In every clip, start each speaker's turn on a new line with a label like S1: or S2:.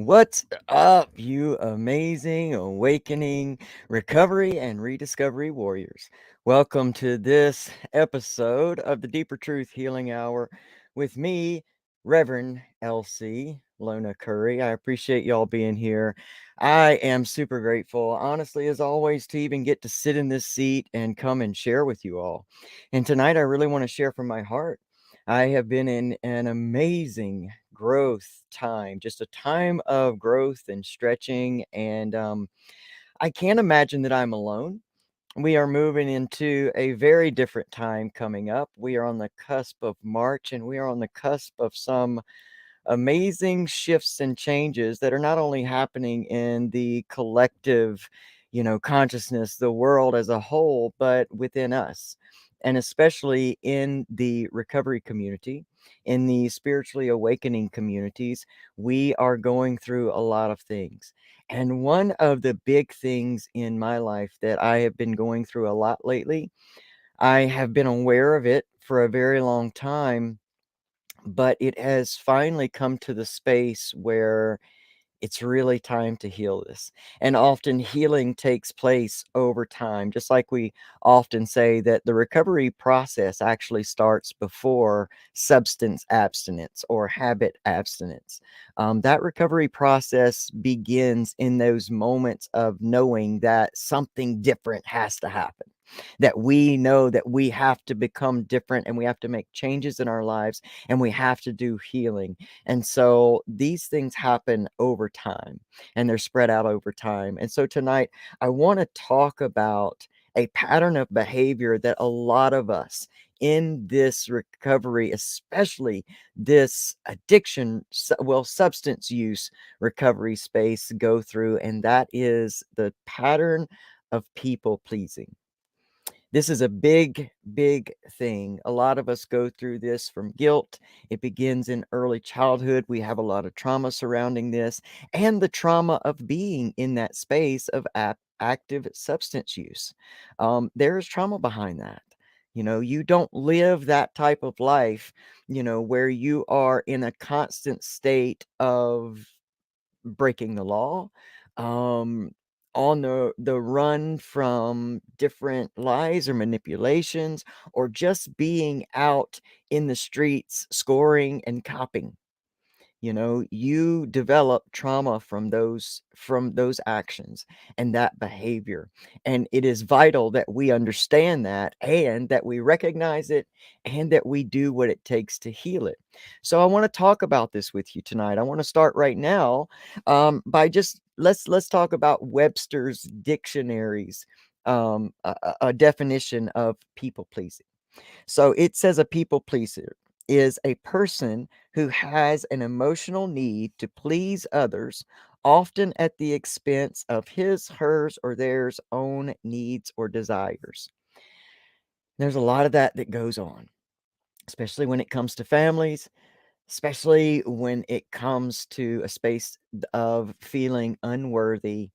S1: What's up, you amazing awakening, recovery, and rediscovery warriors? Welcome to this episode of the Deeper Truth Healing Hour with me, Reverend LC Lona-Currie. I appreciate y'all being here. I am super grateful, honestly, as always, to even get to sit in this seat and come and share with you all. And tonight, I really want to share from my heart. I have been in an amazing growth time, just a time of growth and stretching. And I can't imagine that I'm alone. We are moving into a very different time coming up. We are on the cusp of March, and we are on the cusp of some amazing shifts and changes that are not only happening in the collective, consciousness, the world as a whole, but within us. And especially in the recovery community, in the spiritually awakening communities, we are going through a lot of things. And one of the big things in my life that I have been going through a lot lately, I have been aware of it for a very long time, but it has finally come to the space where it's really time to heal this. And often healing takes place over time, just like we often say that the recovery process actually starts before substance abstinence or habit abstinence. That recovery process begins in those moments of knowing that something different has to happen, that we know that we have to become different and we have to make changes in our lives and we have to do healing. And so these things happen over time and they're spread out over time. And so tonight, I want to talk about a pattern of behavior that a lot of us in this recovery, especially this addiction, substance use recovery space, go through. And that is the pattern of people pleasing. This is a big, big thing. A lot of us go through this from guilt. It begins in early childhood. We have a lot of trauma surrounding this and the trauma of being in that space of active substance use. There is trauma behind that. You don't live that type of life, where you are in a constant state of breaking the law, um, on the run from different lies or manipulations, or just being out in the streets scoring and copping. You develop trauma from those actions and that behavior. And it is vital that we understand that and that we recognize it and that we do what it takes to heal it. So I want to talk about this with you tonight. I want to start right now, by just let's talk about Webster's dictionary's a definition of people pleasing. So it says a people pleaser is a person who has an emotional need to please others, often at the expense of his, hers, or theirs own needs or desires. There's a lot of that goes on, especially when it comes to families, especially when it comes to a space of feeling unworthy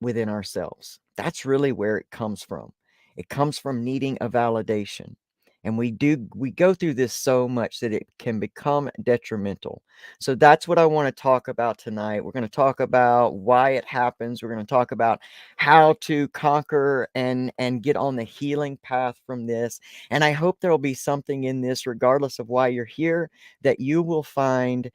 S1: within ourselves. That's really where it comes from. It comes from needing a validation. And we go through this so much that it can become detrimental. So that's what I want to talk about tonight. We're going to talk about why it happens. We're going to talk about how to conquer and get on the healing path from this. And I hope there'll be something in this, regardless of why you're here, that you will find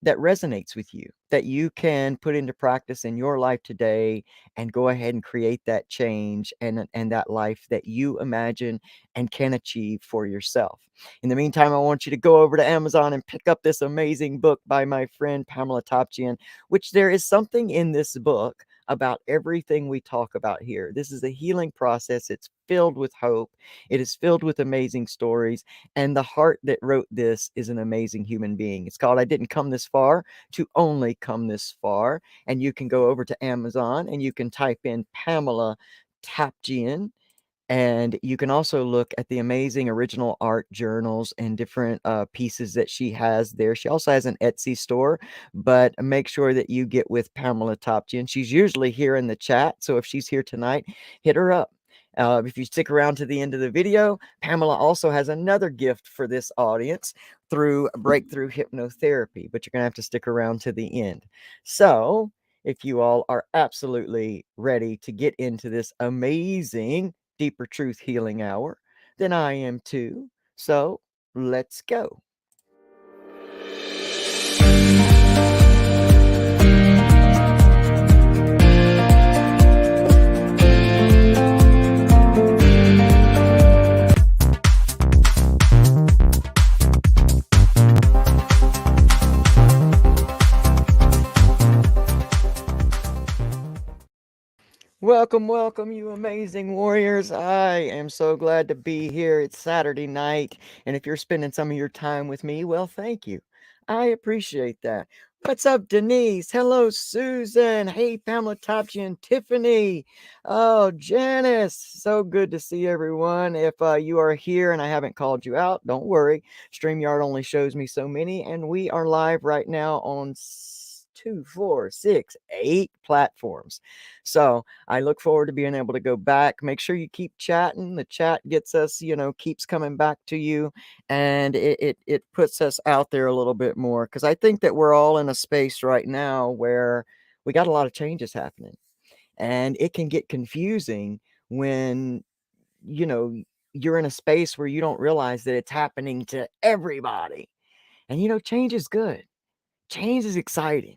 S1: that resonates with you, that you can put into practice in your life today and go ahead and create that change and that life that you imagine and can achieve for yourself. In the meantime, I want you to go over to Amazon and pick up this amazing book by my friend Pamela Topchian, which there is something in this book about everything we talk about here. This is a healing process. It's filled with hope. It is filled with amazing stories. And the heart that wrote this is an amazing human being. It's called I Didn't Come This Far to Only Come This Far. And you can go over to Amazon and you can type in Pamela Topchian. And you can also look at the amazing original art journals and different pieces that she has there. She also has an Etsy store, but make sure that you get with Pamela Topchian. She's usually here in the chat. So if she's here tonight, hit her up. If you stick around to the end of the video, Pamela also has another gift for this audience through breakthrough hypnotherapy, but you're going to have to stick around to the end. So, if you all are absolutely ready to get into this amazing Deeper Truth Healing Hour, then I am too. So, let's go. Welcome, welcome, you amazing warriors. I am so glad to be here. It's Saturday night, and if you're spending some of your time with me, well, thank you. I appreciate that. What's up, Denise? Hello, Susan. Hey, Pamela Topchi and Tiffany. Oh, Janice. So good to see everyone. If you are here and I haven't called you out, don't worry. StreamYard only shows me so many, and we are live right now on 2, 4, 6, 8 platforms. So, I look forward to being able to go back. Make sure you keep chatting. The chat gets us, keeps coming back to you, and it puts us out there a little bit more, because I think that we're all in a space right now where we got a lot of changes happening, and it can get confusing when you know you're in a space where you don't realize that it's happening to everybody. And change is good. Change is exciting.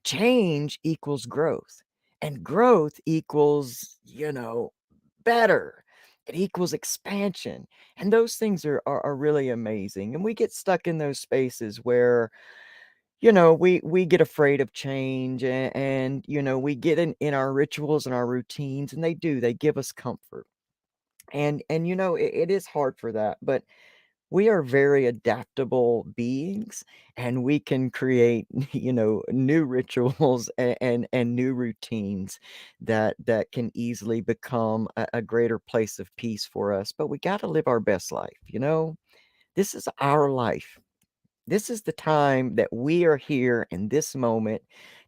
S1: Change equals growth, and growth equals, better. It equals expansion. And those things are really amazing. And we get stuck in those spaces where, we get afraid of change, and we get in our rituals and our routines, and they give us comfort. And it is hard for that, but we are very adaptable beings, and we can create new rituals and new routines that can easily become a greater place of peace for us. But we got to live our best life. This is our life. This is the time that we are here in this moment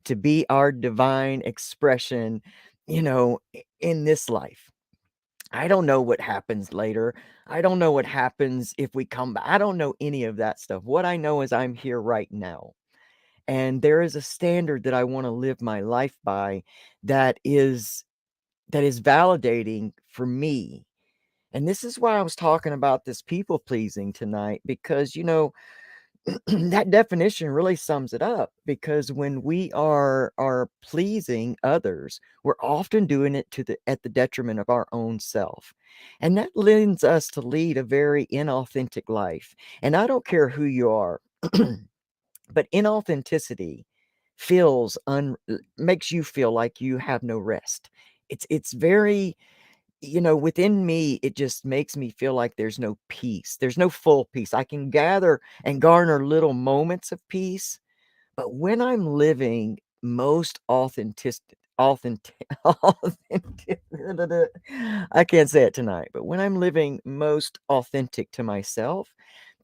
S1: to be our divine expression, in this life. I don't know what happens later. I don't know what happens if we come back. I don't know any of that stuff. What I know is I'm here right now. And there is a standard that I want to live my life by that is validating for me. And this is why I was talking about this people pleasing tonight, because that definition really sums it up, because when we are pleasing others, we're often doing it at the detriment of our own self, and that lends us to lead a very inauthentic life. And I don't care who you are, but inauthenticity makes you feel like you have no rest. It's very, within me, it just makes me feel like there's no peace. There's no full peace. I can gather and garner little moments of peace, but when I'm living most authentic, authentic, I can't say it tonight, but when I'm living most authentic to myself,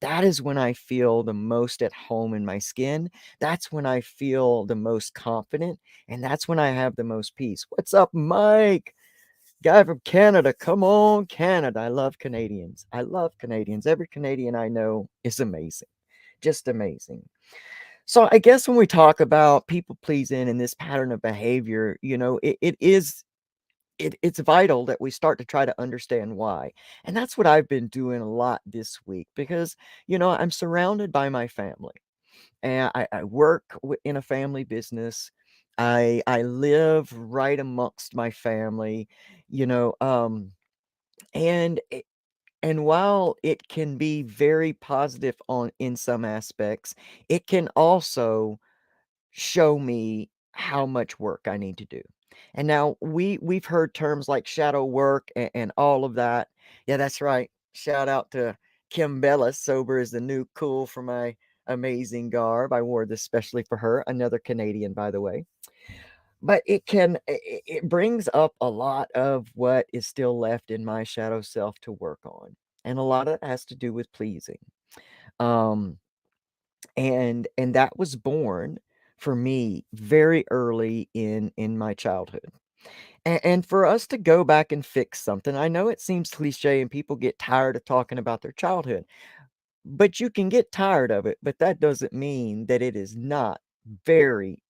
S1: that is when I feel the most at home in my skin. That's when I feel the most confident, and that's when I have the most peace. What's up, Mike? Guy from Canada. Come on, Canada. I love Canadians. I love Canadians. Every Canadian I know is amazing. Just amazing. So I guess when we talk about people pleasing and this pattern of behavior, it's vital that we start to try to understand why. And that's what I've been doing a lot this week, because I'm surrounded by my family, and I work in a family business. I live right amongst my family, you know, and and while it can be very positive on in some aspects, it can also show me how much work I need to do. And now we've heard terms like shadow work and all of that. Yeah, that's right. Shout out to Kim Bella. Sober is the new cool for my amazing garb. I wore this specially for her, another Canadian, by the way. But it brings up a lot of what is still left in my shadow self to work on. And a lot of it has to do with pleasing. Um, and that was born for me very early in my childhood. And for us to go back and fix something, I know it seems cliche and people get tired of talking about their childhood, but you can get tired of it, but that doesn't mean that it is not very,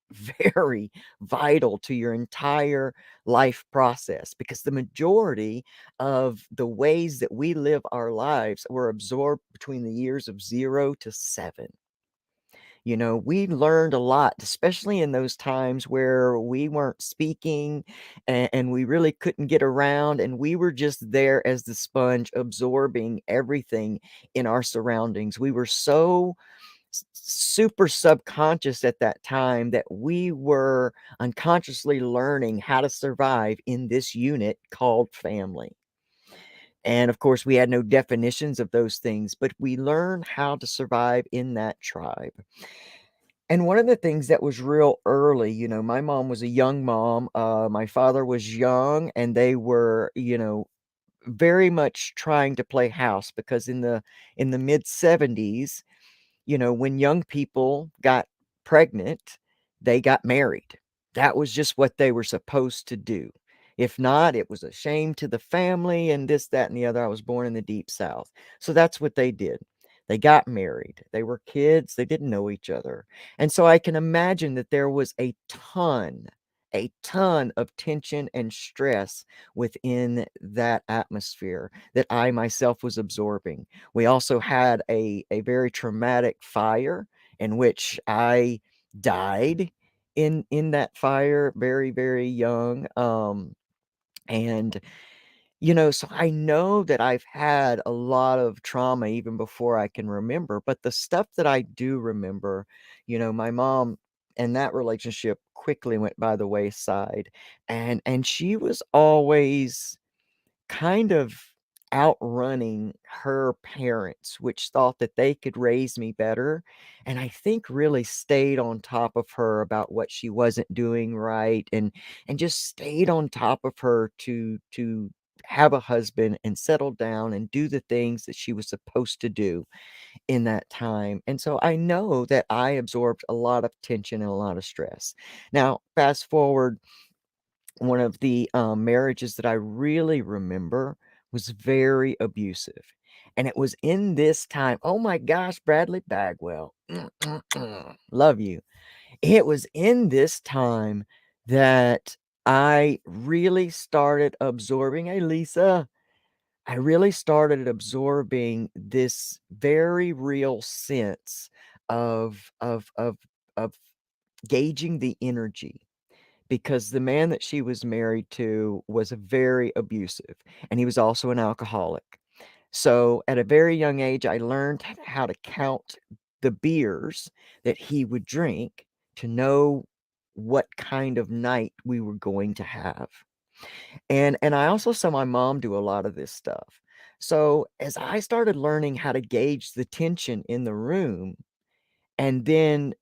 S1: very vital to your entire life process, because the majority of the ways that we live our lives were absorbed between the years of 0 to 7. We learned a lot, especially in those times where we weren't speaking and we really couldn't get around, and we were just there as the sponge absorbing everything in our surroundings. We were so super subconscious at that time that we were unconsciously learning how to survive in this unit called family. And of course, we had no definitions of those things, but we learned how to survive in that tribe. And one of the things that was real early, my mom was a young mom. My father was young, and they were, very much trying to play house, because in the mid 70s, when young people got pregnant, they got married. That was just what they were supposed to do. If not, it was a shame to the family and this, that, and the other. I was born in the Deep South. So that's what they did. They got married. They were kids. They didn't know each other. And so I can imagine that there was a ton of tension and stress within that atmosphere that I myself was absorbing. We also had a very traumatic fire in which I died in that fire very, very young. And so I know that I've had a lot of trauma even before I can remember, but the stuff that I do remember, my mom and that relationship quickly went by the wayside, and she was always kind of outrunning her parents, which thought that they could raise me better, and I think really stayed on top of her about what she wasn't doing right, and just stayed on top of her to have a husband and settle down and do the things that she was supposed to do in that time. And so I know that I absorbed a lot of tension and a lot of stress. Now, fast forward, one of the, marriages that I really remember was very abusive, and it was in this time, oh my gosh, Bradley Bagwell, love you. It was in this time that I really started absorbing, hey, Lisa. I really started absorbing this very real sense of gauging the energy, because the man that she was married to was very abusive, and he was also an alcoholic. So at a very young age, I learned how to count the beers that he would drink to know what kind of night we were going to have. And I also saw my mom do a lot of this stuff. So as I started learning how to gauge the tension in the room and then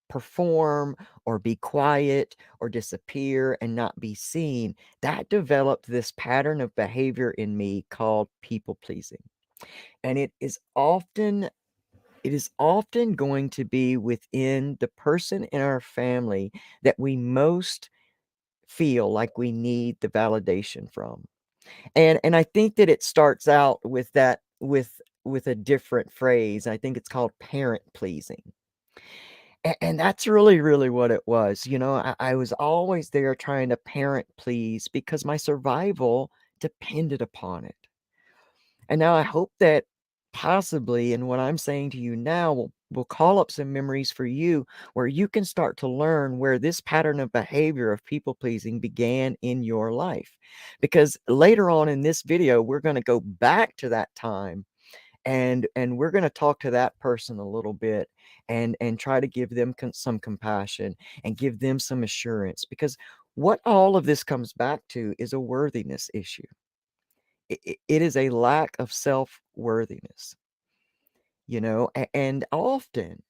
S1: perform or be quiet or disappear and not be seen, that developed this pattern of behavior in me called people pleasing. And it is often going to be within the person in our family that we most feel like we need the validation from. And I think that it starts out with that with a different phrase. I think it's called parent pleasing. And that's really, really what it was. I was always there trying to parent please because my survival depended upon it. And now I hope that possibly, and what I'm saying to you now will call up some memories for you where you can start to learn where this pattern of behavior of people pleasing began in your life. Because later on in this video, we're going to go back to that time, and we're going to talk to that person a little bit and try to give them some compassion and give them some assurance, because what all of this comes back to is a worthiness issue. It is a lack of self-worthiness, and often,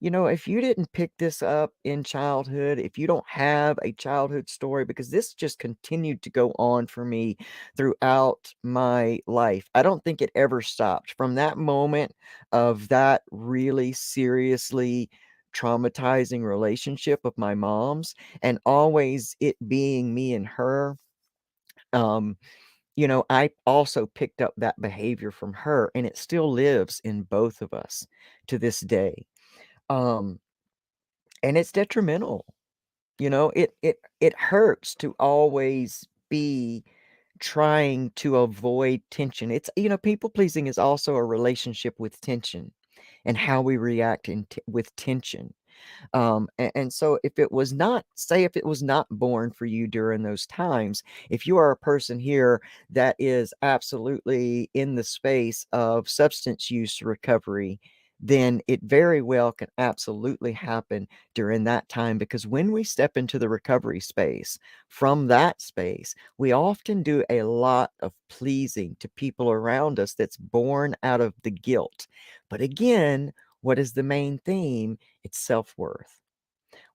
S1: if you didn't pick this up in childhood, if you don't have a childhood story, because this just continued to go on for me throughout my life. I don't think it ever stopped from that moment of that really seriously traumatizing relationship of my mom's, and always it being me and her. um I also picked up that behavior from her, and it still lives in both of us to this day. um and it's detrimental. It hurts to always be trying to avoid tension. It's, people pleasing is also a relationship with tension, and how we react with tension. And so if it was not, say, if it was not born for you during those times, if you are a person here that is absolutely in the space of substance use recovery, then it very well can absolutely happen during that time. Because when we step into the recovery space, from that space, we often do a lot of pleasing to people around us that's born out of the guilt. But again, what is the main theme? It's self-worth.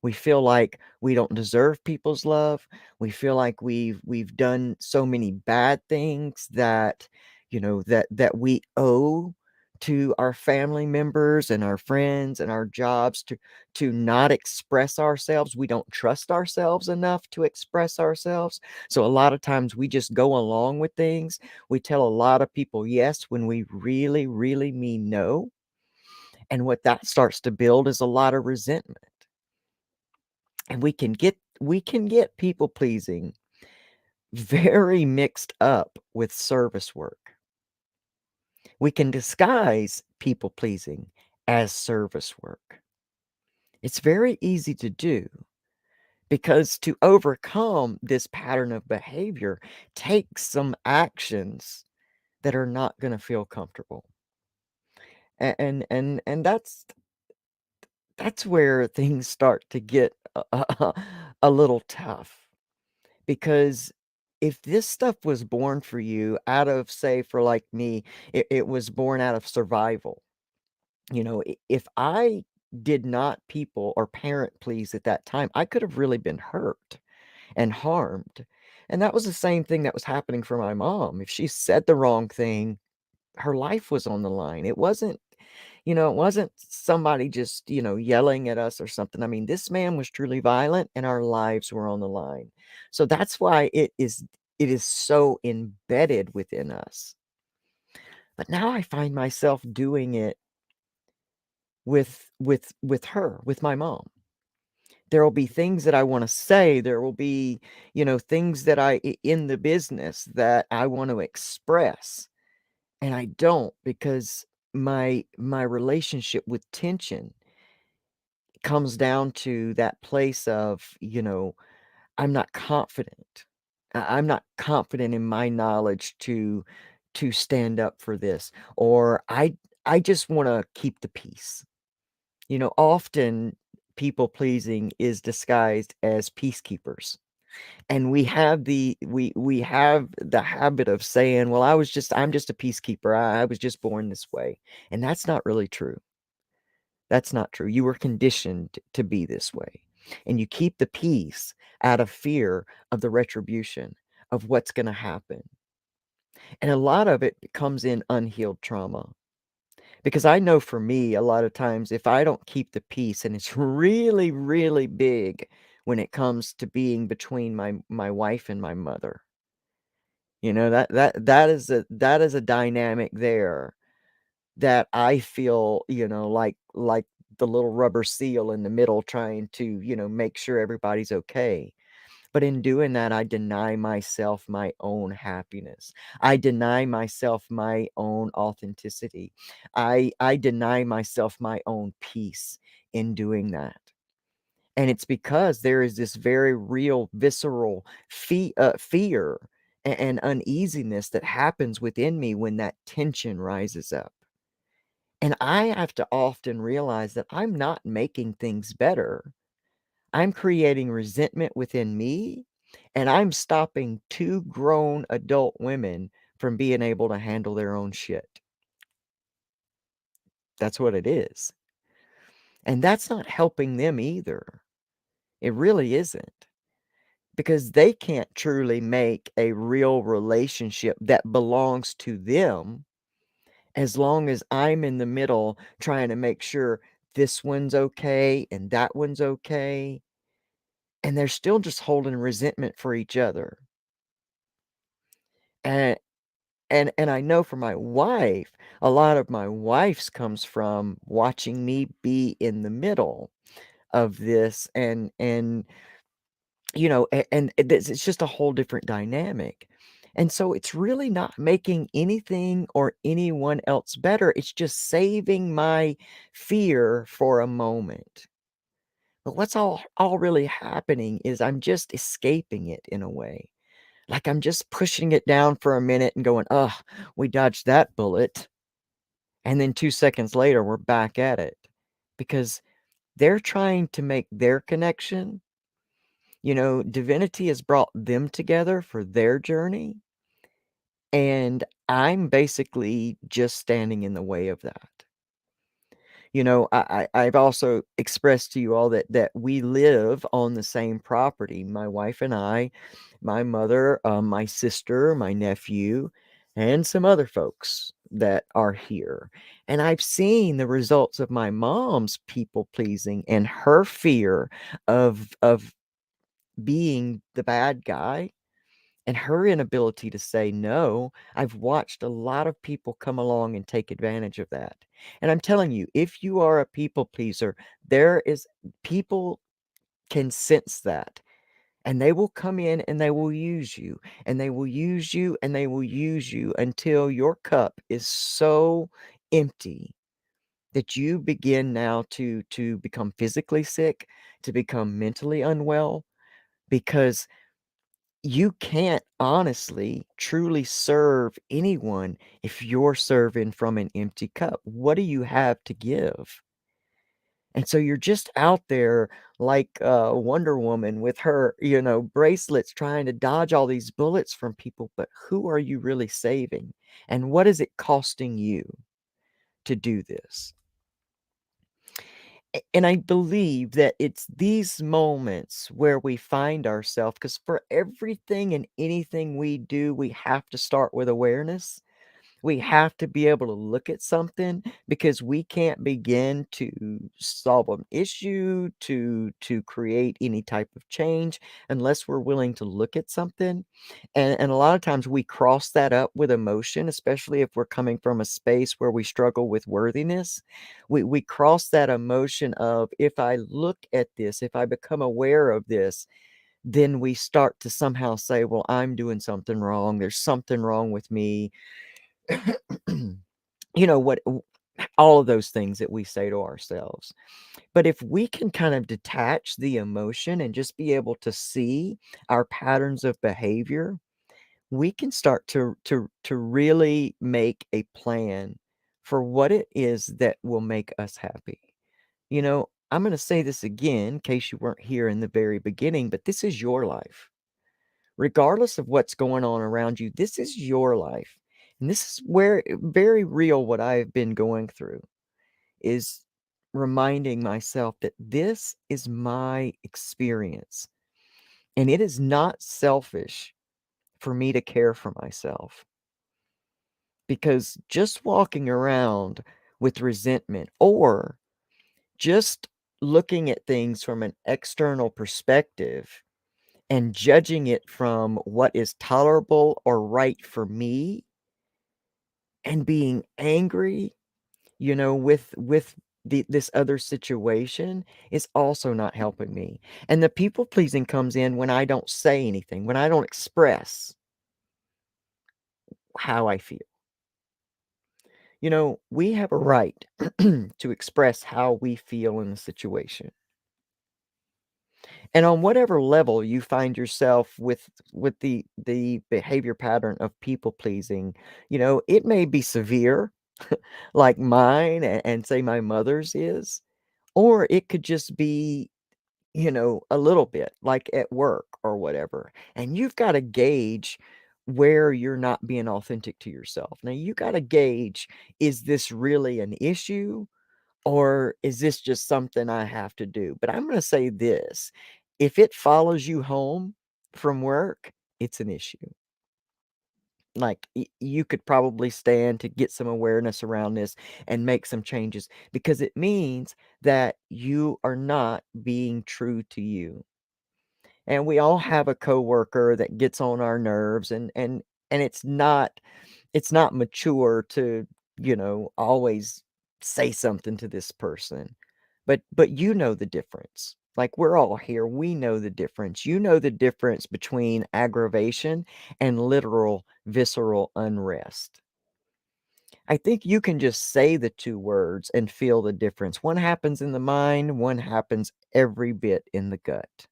S1: We feel like we don't deserve people's love. We feel like we've done so many bad things that, that we owe to our family members and our friends and our jobs to not express ourselves. We don't trust ourselves enough to express ourselves. So a lot of times we just go along with things. We tell a lot of people yes when we really, really mean no. And what that starts to build is a lot of resentment. And we can get people pleasing very mixed up with service work. We can disguise people pleasing as service work. It's very easy to do, because to overcome this pattern of behavior takes some actions that are not going to feel comfortable. And that's where things start to get a little tough. Because if this stuff was born for you out of, say, for like me, it was born out of survival. If I did not people or parent please at that time, I could have really been hurt and harmed. And that was the same thing that was happening for my mom. If she said the wrong thing, her life was on the line. It wasn't somebody just, yelling at us or something. I mean, this man was truly violent and our lives were on the line. So that's why it is so embedded within us. But now I find myself doing it with her, with my mom. There will be things that I want to say. There will be, things that in the business that I want to express. And I don't, because my relationship with tension comes down to that place of, I'm not confident. I'm not confident in my knowledge to stand up for this, or I just want to keep the peace. Often people pleasing is disguised as peacekeepers. And we have the habit of saying, well, I'm just a peacekeeper. I was just born this way. And that's not really true. That's not true. You were conditioned to be this way. And you keep the peace out of fear of the retribution of what's going to happen. And a lot of it comes in unhealed trauma. Because I know for me, a lot of times, if I don't keep the peace, and it's really, really big when it comes to being between my wife and my mother. That is a dynamic there that I feel, like the little rubber seal in the middle trying to, make sure everybody's okay. But in doing that, I deny myself my own happiness. I deny myself my own authenticity. I deny myself my own peace in doing that. And it's because there is this very real, visceral fear and uneasiness that happens within me when that tension rises up. And I have to often realize that I'm not making things better. I'm creating resentment within me, and I'm stopping two grown adult women from being able to handle their own shit. That's what it is. And that's not helping them either. It really isn't. Because they can't truly make a real relationship that belongs to them as long as I'm in the middle trying to make sure this one's okay and that one's okay, and they're still just holding resentment for each other. And and I know for my wife, a lot of my wife's comes from watching me be in the middle of this and it's just a whole different dynamic. And so it's really not making anything or anyone else better. It's just saving my fear for a moment. But what's all really happening is I'm just escaping it in a way. Like I'm just pushing it down for a minute and going, "Ugh, we dodged that bullet." And then 2 seconds later, we're back at it because they're trying to make their connection. Divinity has brought them together for their journey, and I'm basically just standing in the way of that. I've also expressed to you all that we live on the same property, my wife and I, my mother, my sister, my nephew, and some other folks that are here. And I've seen the results of my mom's people pleasing and her fear of being the bad guy and her inability to say no. I've watched a lot of people come along and take advantage of that. And I'm telling you, if you are a people pleaser, there is people can sense that. And they will come in and they will use you, and they will use you, and they will use you until your cup is so empty that you begin now to become physically sick, to become mentally unwell, because you can't honestly, truly serve anyone if you're serving from an empty cup. What do you have to give? And so you're just out there like Wonder Woman with her, bracelets trying to dodge all these bullets from people. But who are you really saving? And what is it costing you to do this? And I believe that it's these moments where we find ourselves, because for everything and anything we do, we have to start with awareness. We have to be able to look at something because we can't begin to solve an issue, to create any type of change unless we're willing to look at something. And a lot of times we cross that up with emotion, especially if we're coming from a space where we struggle with worthiness. We cross that emotion of, if I look at this, if I become aware of this, then we start to somehow say, well, I'm doing something wrong. There's something wrong with me. What all of those things that we say to ourselves. But if we can kind of detach the emotion and just be able to see our patterns of behavior, we can start to really make a plan for what it is that will make us happy. I'm going to say this again in case you weren't here in the very beginning, but this is your life. Regardless of what's going on around you, this is your life. And this is where very real what I've been going through is reminding myself that this is my experience. And it is not selfish for me to care for myself, because just walking around with resentment or just looking at things from an external perspective and judging it from what is tolerable or right for me and being angry, with this other situation is also not helping me. And the people pleasing comes in when I don't say anything, when I don't express how I feel. We have a right to express how we feel in the situation. And on whatever level you find yourself with the behavior pattern of people pleasing, it may be severe, like mine and say my mother's is, or it could just be, a little bit like at work or whatever. And you've got to gauge where you're not being authentic to yourself. Now you got to gauge, is this really an issue? Or is this just something I have to do? But I'm going to say this, if it follows you home from work, it's an issue. like you could probably stand to get some awareness around this and make some changes because it means that you are not being true to you. And we all have a coworker that gets on our nerves, and it's not mature to, always say something to this person. But you know the difference. Like, we're all here, we know the difference. You know the difference between aggravation and literal visceral unrest. I think you can just say the 2 words and feel the difference. One happens in the mind, one happens every bit in the gut.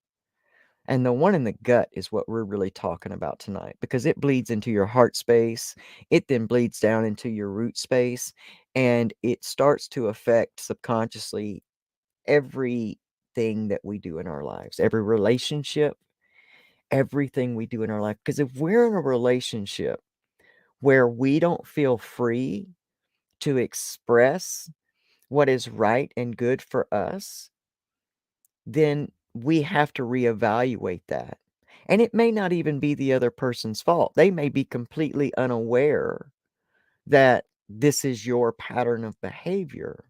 S1: And the one in the gut is what we're really talking about tonight because it bleeds into your heart space. It then bleeds down into your root space and it starts to affect subconsciously everything that we do in our lives, every relationship, everything we do in our life. Because if we're in a relationship where we don't feel free to express what is right and good for us, then we have to reevaluate that. And it may not even be the other person's fault. They may be completely unaware that this is your pattern of behavior.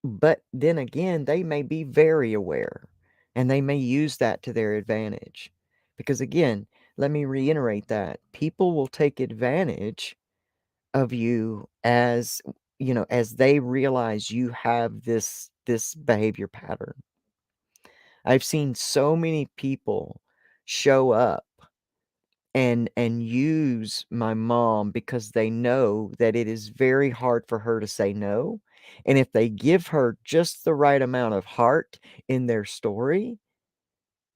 S1: But then again, they may be very aware and they may use that to their advantage. Because again, let me reiterate that people will take advantage of you as they realize you have this behavior pattern. I've seen so many people show up and use my mom because they know that it is very hard for her to say no, and if they give her just the right amount of heart in their story,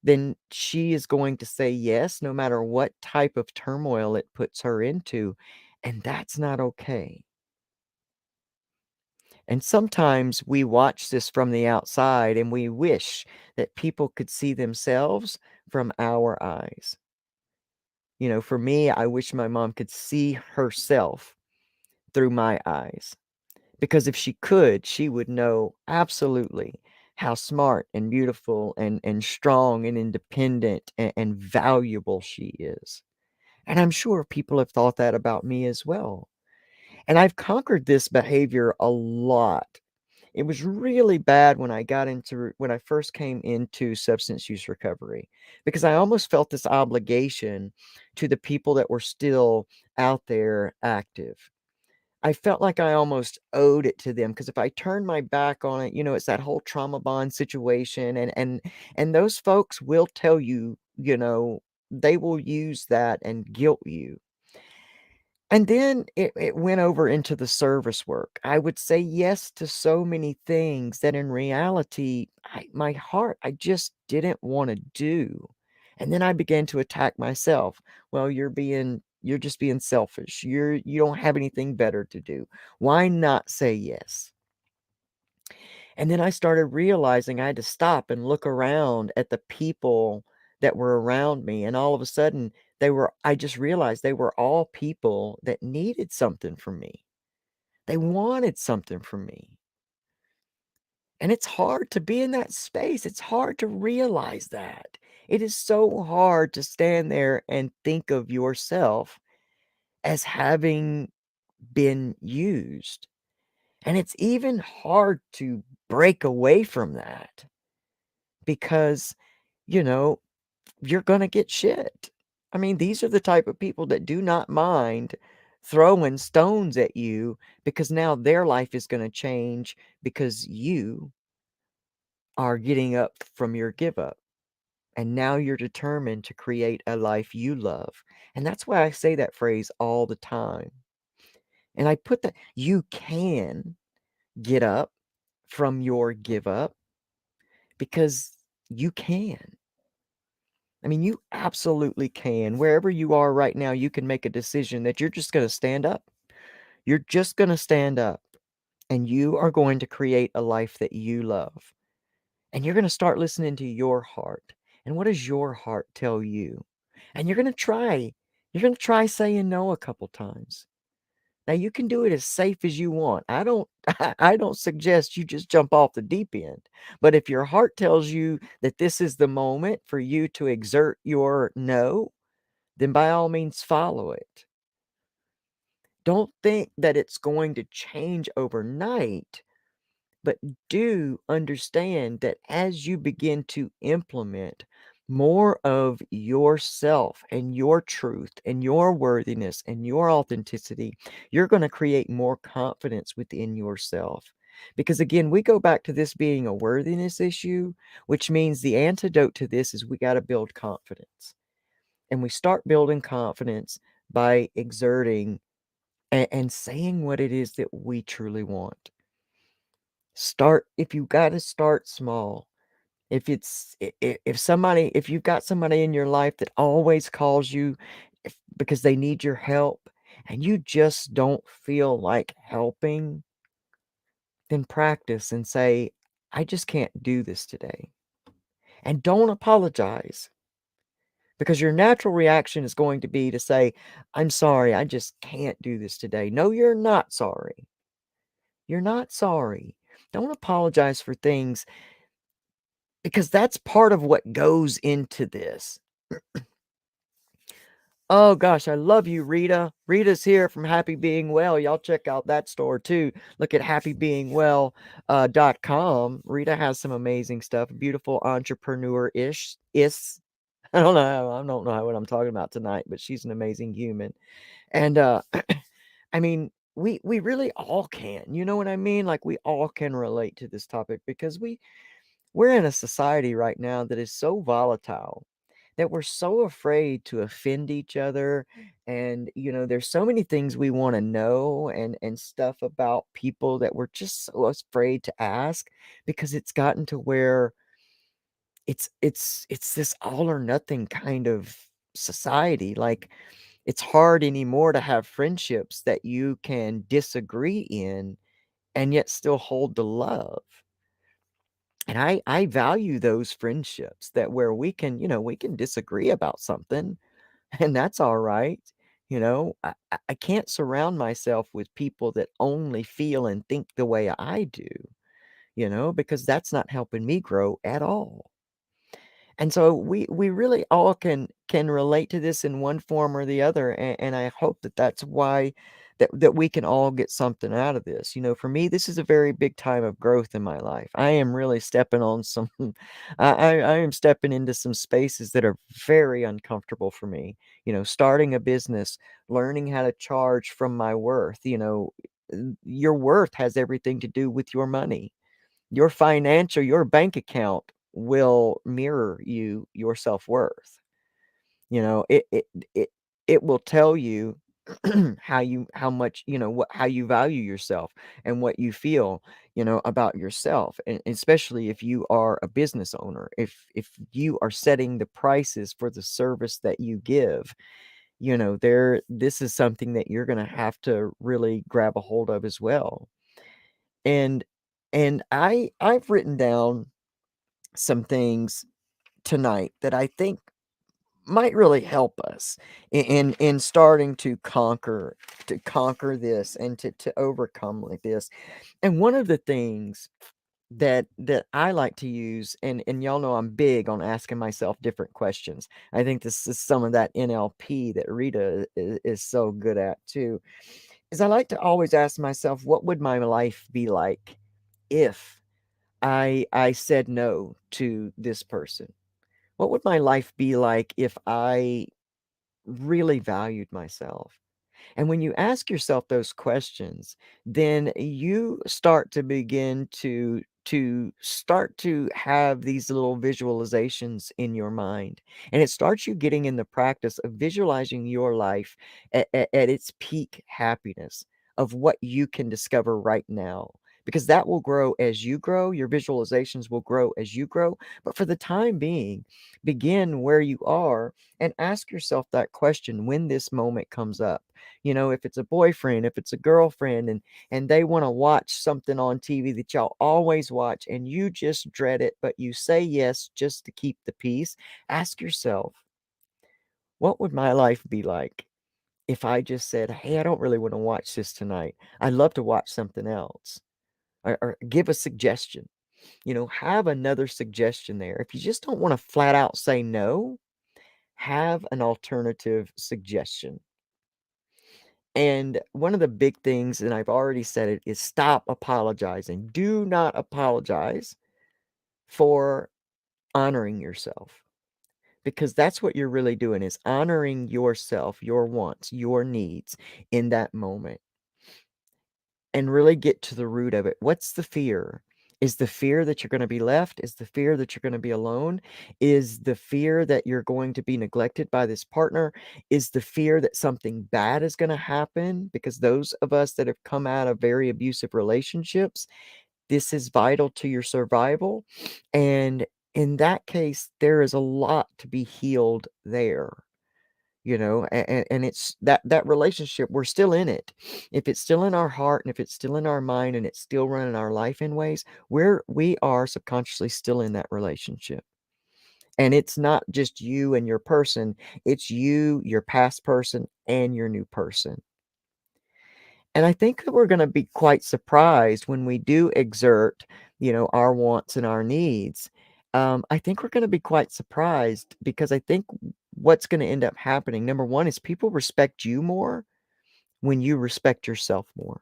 S1: then she is going to say yes no matter what type of turmoil it puts her into, and that's not okay. And sometimes we watch this from the outside and we wish that people could see themselves from our eyes. For me, I wish my mom could see herself through my eyes because if she could, she would know absolutely how smart and beautiful and strong and independent and valuable she is. And I'm sure people have thought that about me as well. And I've conquered this behavior a lot. It was really bad when I first came into substance use recovery because I almost felt this obligation to the people that were still out there active. I felt like I almost owed it to them because if I turned my back on it, it's that whole trauma bond situation and those folks will tell you, they will use that and guilt you. And then it went over into the service work. I would say yes to so many things that in reality, my heart, I just didn't wanna do. And then I began to attack myself. "Well, you're just being selfish. You don't have anything better to do. Why not say yes?" And then I started realizing I had to stop and look around at the people that were around me, and all of a sudden, I just realized they were all people that needed something from me. They wanted something from me. And it's hard to be in that space. It's hard to realize that. It is so hard to stand there and think of yourself as having been used. And it's even hard to break away from that because, you know, you're gonna get shit. I mean, these are the type of people that do not mind throwing stones at you because now their life is gonna change because you are getting up from your give up. And now you're determined to create a life you love. And that's why I say that phrase all the time. And I put that you can get up from your give up because you can. I mean, you absolutely can. Wherever you are right now, you can make a decision that you're just going to stand up. You're just going to stand up and you are going to create a life that you love. And you're going to start listening to your heart. And what does your heart tell you? And you're going to try saying no a couple times. Now you can do it as safe as you want. I don't suggest you just jump off the deep end. But if your heart tells you that this is the moment for you to exert your no, then by all means follow it. Don't think that it's going to change overnight, but do understand that as you begin to implement more of yourself and your truth and your worthiness and your authenticity, you're going to create more confidence within yourself. Because again, we go back to this being a worthiness issue, which means the antidote to this is we got to build confidence. And we start building confidence by exerting and saying what it is that we truly want. Start if you gotta start small. If it's if you've got somebody in your life that always calls you because they need your help and you just don't feel like helping, then practice and say, "I just can't do this today." And don't apologize because your natural reaction is going to be to say, "I'm sorry, I just can't do this today." No, you're not sorry. You're not sorry. Don't apologize for things because that's part of what goes into this. Oh gosh, I love you, Rita. Rita's here from Happy Being Well. Y'all check out that store too. Look at happybeingwell.com. Rita has some amazing stuff. Beautiful entrepreneur-ish. I don't know what I'm talking about tonight, but she's an amazing human. And I mean, we really all can. You know what I mean? Like we all can relate to this topic because we're in a society right now that is so volatile that we're so afraid to offend each other. And there's so many things we want to know and stuff about people that we're just so afraid to ask because it's gotten to where it's this all or nothing kind of society. Like it's hard anymore to have friendships that you can disagree in and yet still hold the love. And I value those friendships that where we can disagree about something, and that's all right. I can't surround myself with people that only feel and think the way I do, because that's not helping me grow at all. And so we really all can relate to this in one form or the other, and I hope that that's why that we can all get something out of this. For me, this is a very big time of growth in my life. I am really stepping on some I am stepping into some spaces that are very uncomfortable for me. Starting a business, learning how to charge from my worth. Your worth has everything to do with your money. Your bank account will mirror your self-worth. You know, it it will tell you how much, how you value yourself and what you feel, about yourself. And especially if you are a business owner, if you are setting the prices for the service that you give, this is something that you're going to have to really grab a hold of as well. And I've written down some things tonight that I think might really help us in starting to conquer this and to overcome like this. And one of the things that I like to use, and y'all know I'm big on asking myself different questions. I think this is some of that NLP that Rita is so good at too. Is I like to always ask myself, what would my life be like if I said no to this person? What would my life be like if I really valued myself? And when you ask yourself those questions, then you start to begin to have these little visualizations in your mind. And it starts you getting in the practice of visualizing your life at its peak happiness of what you can discover right now. Because that will grow as you grow, your visualizations will grow as you grow. But for the time being, begin where you are and ask yourself that question when this moment comes up. If it's a boyfriend, if it's a girlfriend, and they want to watch something on TV that y'all always watch and you just dread it, but you say yes just to keep the peace, ask yourself, what would my life be like if I just said, "Hey, I don't really want to watch this tonight. I'd love to watch something else." Or give a suggestion. Have another suggestion there. If you just don't want to flat out say no, have an alternative suggestion. And one of the big things, and I've already said it, is stop apologizing. Do not apologize for honoring yourself, because that's what you're really doing, is honoring yourself, your wants, your needs in that moment, and really get to the root of it. What's the fear? Is the fear that you're going to be left? Is the fear that you're going to be alone? Is the fear that you're going to be neglected by this partner? Is the fear that something bad is going to happen? Because those of us that have come out of very abusive relationships, this is vital to your survival. And in that case, there is a lot to be healed there. And it's that relationship, we're still in it. If it's still in our heart, and if it's still in our mind, and it's still running our life in ways, we are subconsciously still in that relationship. And it's not just you and your person, it's you, your past person, and your new person. And I think that we're going to be quite surprised when we do exert, our wants and our needs. I think we're going to be quite surprised, because I think what's going to end up happening, number one, is people respect you more when you respect yourself more.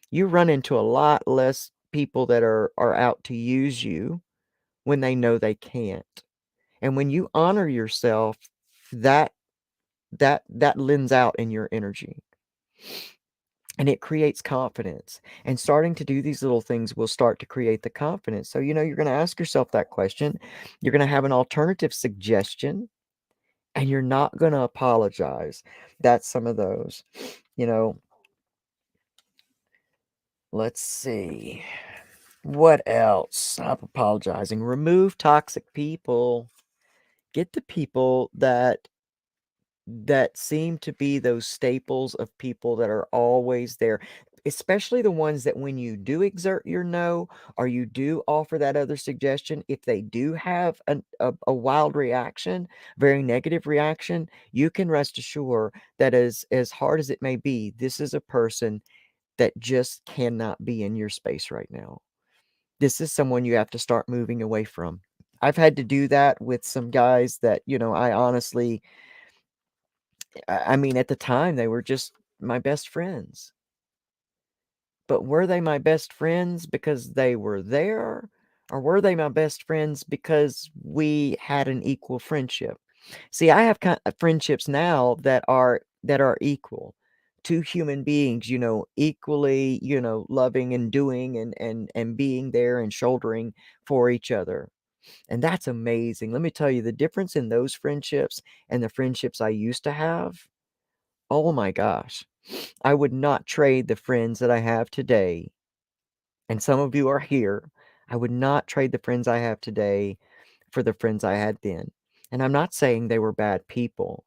S1: You run into a lot less people that are out to use you when they know they can't. And when you honor yourself, that that lends out in your energy. And it creates confidence. And starting to do these little things will start to create the confidence. So, you're going to ask yourself that question. You're going to have an alternative suggestion, and you're not going to apologize. That's some of those. You know, let's see. What else? Stop apologizing. Remove toxic people. Get the people that seem to be those staples of people that are always there, especially the ones that when you do exert your no, or you do offer that other suggestion, if they do have a wild reaction, very negative reaction, you can rest assured that as hard as it may be, this is a person that just cannot be in your space right now. This is someone you have to start moving away from. I've had to do that with some guys that, I honestly, I mean, at the time, they were just my best friends. But were they my best friends because they were there? Or were they my best friends because we had an equal friendship? See, I have friendships now that are equal. Two human beings, equally, loving and doing and being there and shouldering for each other. And that's amazing. Let me tell you, the difference in those friendships and the friendships I used to have. Oh my gosh. I would not trade the friends that I have today, and some of you are here. I would not trade the friends I have today for the friends I had then. And I'm not saying they were bad people,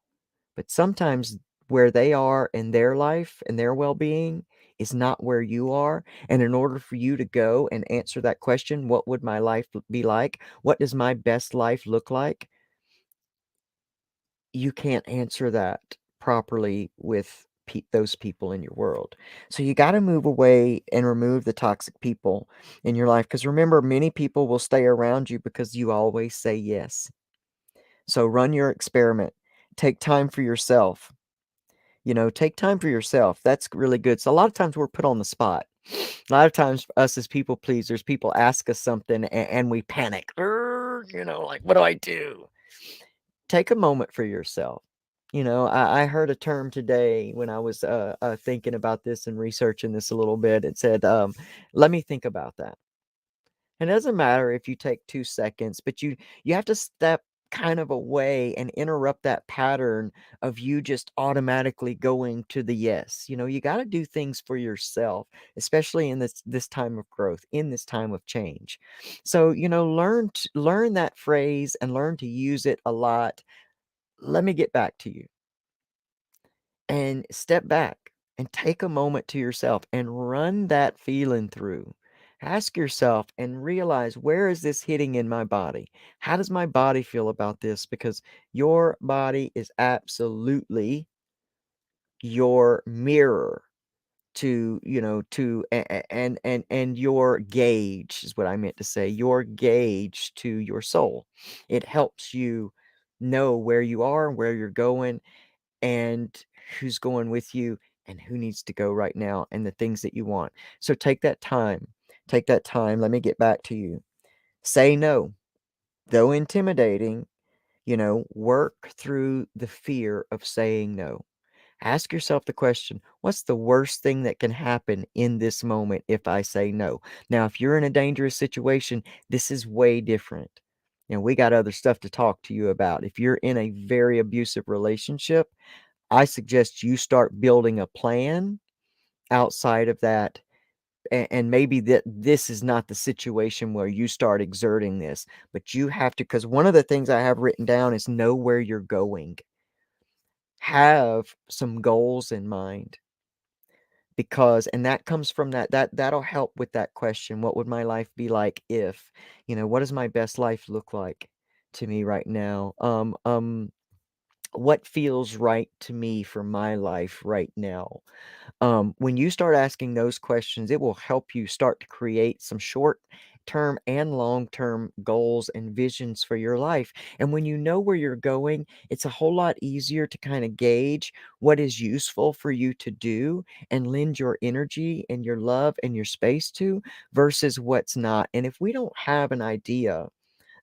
S1: but sometimes where they are in their life and their well-being is not where you are. And in order for you to go and answer that question, what would my life be like? What does my best life look like? You can't answer that properly with those people in your world. So you got to move away and remove the toxic people in your life. Because remember, many people will stay around you because you always say yes. So run your experiment. Take time for yourself. Take time for yourself. That's really good. So a lot of times we're put on the spot. A lot of times, us as people pleasers, people ask us something and we panic. Like, what do I do? Take a moment for yourself. I heard a term today when I was thinking about this and researching this a little bit. It said, let me think about that. It doesn't matter if you take 2 seconds, but you have to step kind of away and interrupt that pattern of you just automatically going to the yes. You got to do things for yourself, especially in this time of growth, in this time of change. So, learn that phrase and learn to use it a lot. Let me get back to you, and step back and take a moment to yourself and run that feeling through. Ask yourself and realize, where is this hitting in my body? How does my body feel about this? Because your body is absolutely your mirror to, and your gauge is what I meant to say, your gauge to your soul. It helps you know where you are, where you're going, and who's going with you and who needs to go right now and the things that you want. So take that time. Take that time. Let me get back to you. Say no. Though intimidating, work through the fear of saying no. Ask yourself the question, what's the worst thing that can happen in this moment if I say no? Now, if you're in a dangerous situation, this is way different. We got other stuff to talk to you about. If you're in a very abusive relationship, I suggest you start building a plan outside of that. And maybe that this is not the situation where you start exerting this, but you have to, because one of the things I have written down is know where you're going. Have some goals in mind, because and that comes from that'll help with that question, what would my life be like if, what does my best life look like to me right now? What feels right to me for my life right now? When you start asking those questions, it will help you start to create some short term and long term goals and visions for your life. And when you know where you're going, it's a whole lot easier to kind of gauge what is useful for you to do and lend your energy and your love and your space to versus what's not. And if we don't have an idea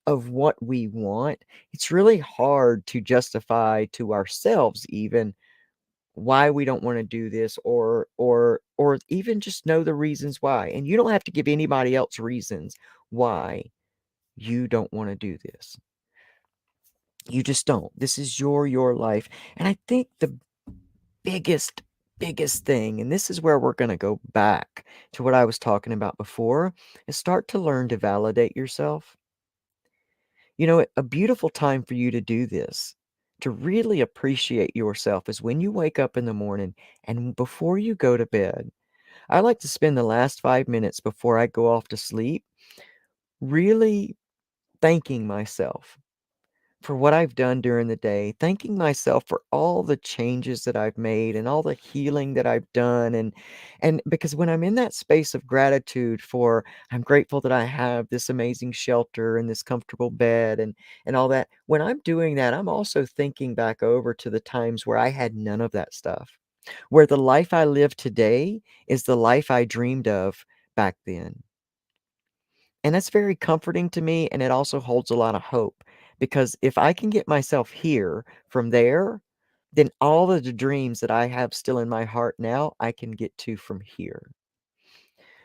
S1: of what we want, it's really hard to justify to ourselves even why we don't want to do this, or even just know the reasons why. And you don't have to give anybody else reasons why you don't want to do this. You just don't. This is your life. And I think the biggest thing, and this is where we're going to go back to what I was talking about before, is start to learn to validate yourself. A beautiful time for you to do this, to really appreciate yourself, is when you wake up in the morning and before you go to bed. I like to spend the last 5 minutes before I go off to sleep really thanking myself for what I've done during the day, thanking myself for all the changes that I've made and all the healing that I've done. And because when I'm in that space of gratitude for, I'm grateful that I have this amazing shelter and this comfortable bed and all that. When I'm doing that, I'm also thinking back over to the times where I had none of that stuff, where the life I live today is the life I dreamed of back then. And that's very comforting to me, and it also holds a lot of hope, because if I can get myself here from there, then all of the dreams that I have still in my heart now, I can get to from here.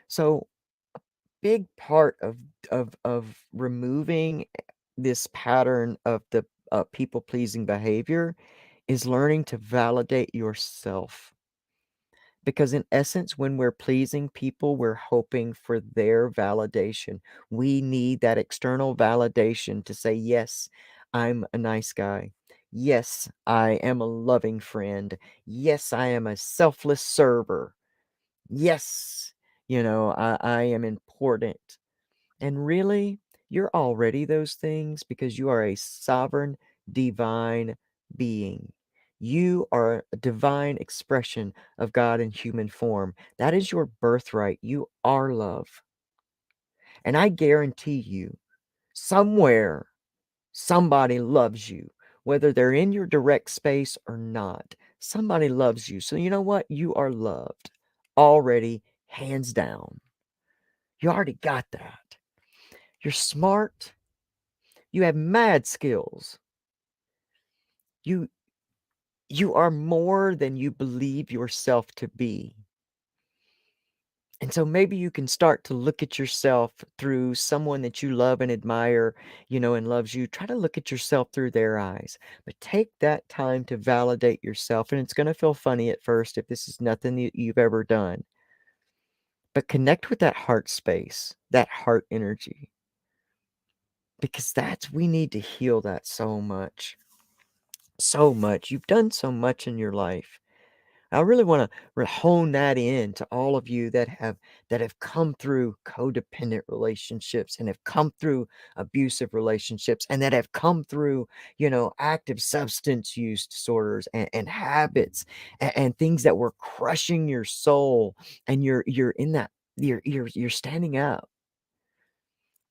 S1: So, big part of removing this pattern of the people-pleasing behavior is learning to validate yourself. Because in essence, when we're pleasing people, we're hoping for their validation. We need that external validation to say, yes, I'm a nice guy. Yes, I am a loving friend. Yes, I am a selfless server. Yes, I am important. And really, you're already those things because you are a sovereign, divine being. You are a divine expression of God in human form. That is your birthright. You are love. And I guarantee you, somewhere, somebody loves you, whether they're in your direct space or not. Somebody loves you. So, you know what? You are loved already, hands down. You already got that. You're smart. You have mad skills. You you are more than you believe yourself to be. And so maybe you can start to look at yourself through someone that you love and admire, and loves you. Try to look at yourself through their eyes. But take that time to validate yourself. And it's going to feel funny at first if this is nothing that you've ever done. But connect with that heart space, that heart energy. Because we need to heal that so much. So much. You've done so much in your life. I really want to hone that in to all of you that have come through codependent relationships and have come through abusive relationships and that have come through, active substance use disorders and habits and things that were crushing your soul. And you're in that, you're standing up,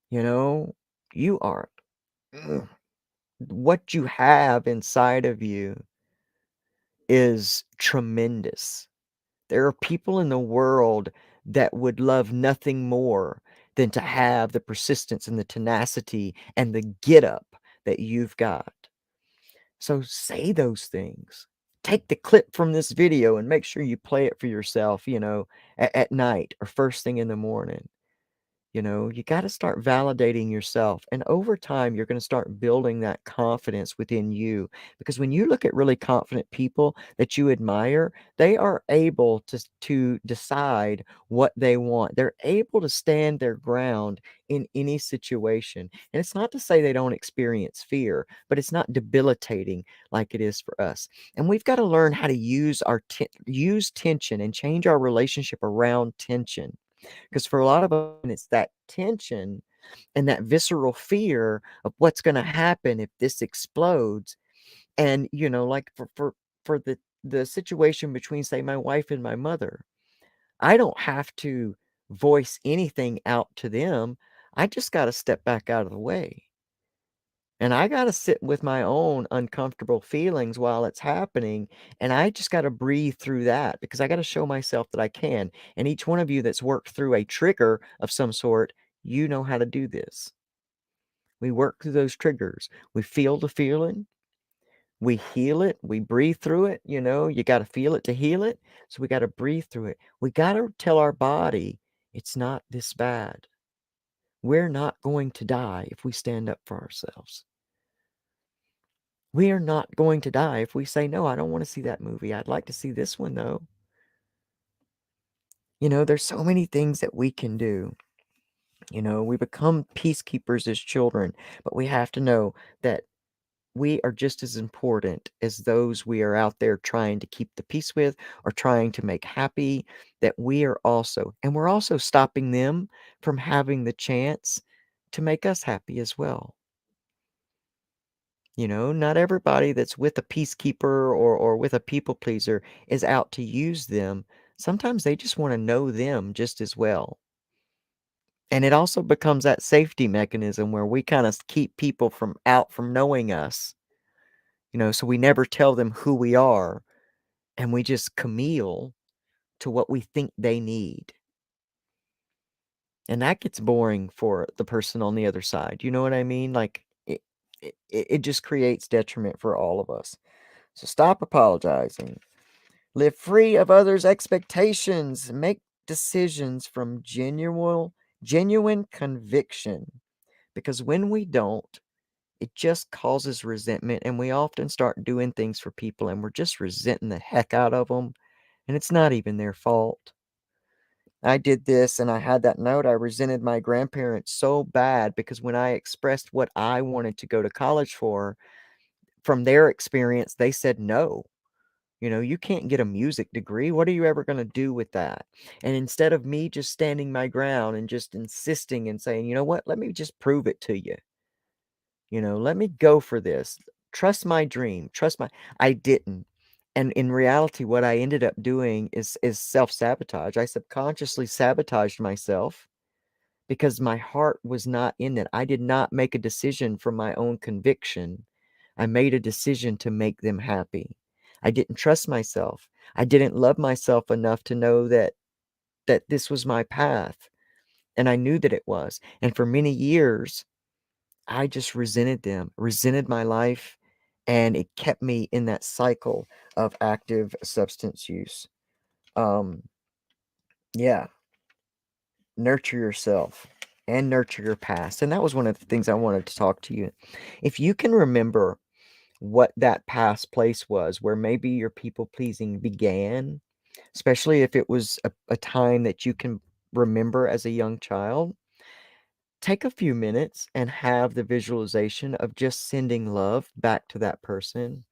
S1: you know, you are. what you have inside of you is tremendous. There are people in the world that would love nothing more than to have the persistence and the tenacity and the get up that you've got. So say those things. Take the clip from this video and make sure you play it for yourself, at night or first thing in the morning. You got to start validating yourself. And over time, you're going to start building that confidence within you. Because when you look at really confident people that you admire, they are able to decide what they want. They're able to stand their ground in any situation. And it's not to say they don't experience fear, but it's not debilitating like it is for us. And we've got to learn how to use tension and change our relationship around tension, because for a lot of us, it's that tension and that visceral fear of what's going to happen if this explodes. And, like for the situation between, say, my wife and my mother, I don't have to voice anything out to them. I just got to step back out of the way. And I got to sit with my own uncomfortable feelings while it's happening. And I just got to breathe through that, because I got to show myself that I can. And each one of you that's worked through a trigger of some sort, you know how to do this. We work through those triggers. We feel the feeling. We heal it. We breathe through it. You got to feel it to heal it. So we got to breathe through it. We got to tell our body it's not this bad. We're not going to die if we stand up for ourselves. We are not going to die if we say, no, I don't want to see that movie. I'd like to see this one, though. There's so many things that we can do. We become peacekeepers as children, but we have to know that we are just as important as those we are out there trying to keep the peace with or trying to make happy, that we are also, and we're also stopping them from having the chance to make us happy as well. Not everybody that's with a peacekeeper or with a people pleaser is out to use them. Sometimes they just want to know them just as well. And it also becomes that safety mechanism where we kind of keep people from knowing us, so we never tell them who we are, and we just chameleon to what we think they need. And that gets boring for the person on the other side. You know what I mean? Like it just creates detriment for all of us. So stop apologizing. Live free of others' expectations. Make decisions from genuine conviction. Because when we don't, it just causes resentment, and we often start doing things for people and we're just resenting the heck out of them, and it's not even their fault. I did this and I had that note. I resented my grandparents so bad because when I expressed what I wanted to go to college for, from their experience, they said no. You can't get a music degree. What are you ever going to do with that? And instead of me just standing my ground and just insisting and saying, you know what, let me just prove it to you. Let me go for this. Trust my dream. I didn't. And in reality, what I ended up doing is self-sabotage. I subconsciously sabotaged myself because my heart was not in it. I did not make a decision from my own conviction. I made a decision to make them happy. I didn't trust myself. I didn't love myself enough to know that this was my path. And I knew that it was. And for many years, I just resented them, resented my life, and it kept me in that cycle of active substance use. Um, yeah, nurture yourself and nurture your past. And that was one of the things I wanted to talk to you. If you can remember what that past place was where maybe your people pleasing began, especially if it was a time that you can remember as a young child, take a few minutes and have the visualization of just sending love back to that person.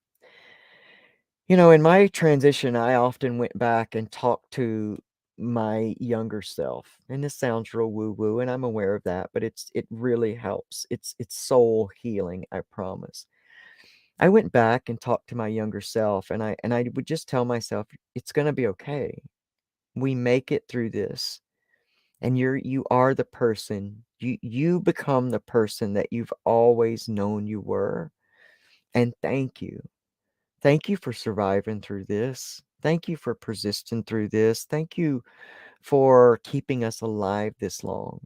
S1: In my transition, I often went back and talked to my younger self. And this sounds real woo-woo, and I'm aware of that, but it really helps. It's soul healing, I promise. I went back and talked to my younger self, and I would just tell myself, it's gonna be okay. We make it through this. And you are the person. You become the person that you've always known you were. And thank you. Thank you for surviving through this. Thank you for persisting through this. Thank you for keeping us alive this long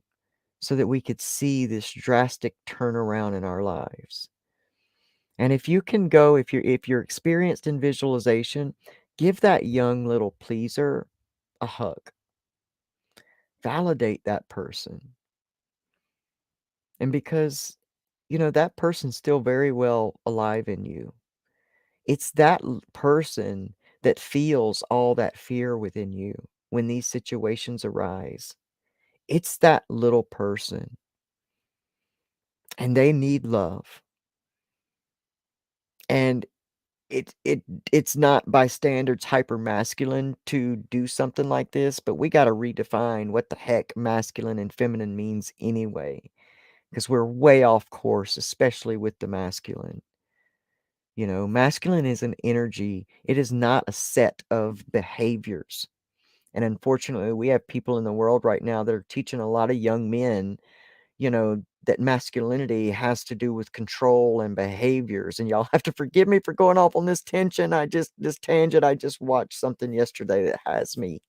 S1: so that we could see this drastic turnaround in our lives. And if you can go, if you're experienced in visualization, give that young little pleaser a hug. Validate that person. And because, that person's still very well alive in you. It's that person that feels all that fear within you when these situations arise. It's that little person, and they need love. And it it it's not by standards hyper masculine to do something like this, but we got to redefine what the heck masculine and feminine means anyway, because we're way off course, especially with the masculine. Masculine is an energy. It is not a set of behaviors. And unfortunately, we have people in the world right now that are teaching a lot of young men, that masculinity has to do with control and behaviors. And y'all have to forgive me for going off on this tangent. I just watched something yesterday that has me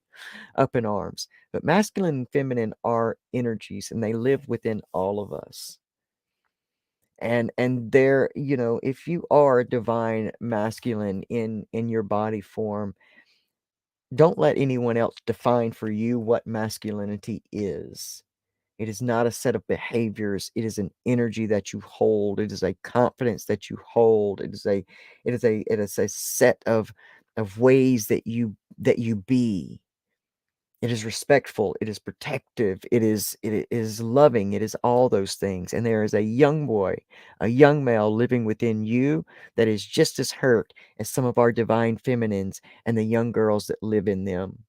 S1: up in arms. But masculine and feminine are energies, and they live within all of us. And there, if you are a divine masculine in your body form, don't let anyone else define for you what masculinity is. It is not a set of behaviors. It is an energy that you hold. It is a confidence that you hold. It is a set of ways that you be. It is respectful, it is protective, it is loving, it is all those things. And there is a young boy, a young male living within you that is just as hurt as some of our divine feminines and the young girls that live in them.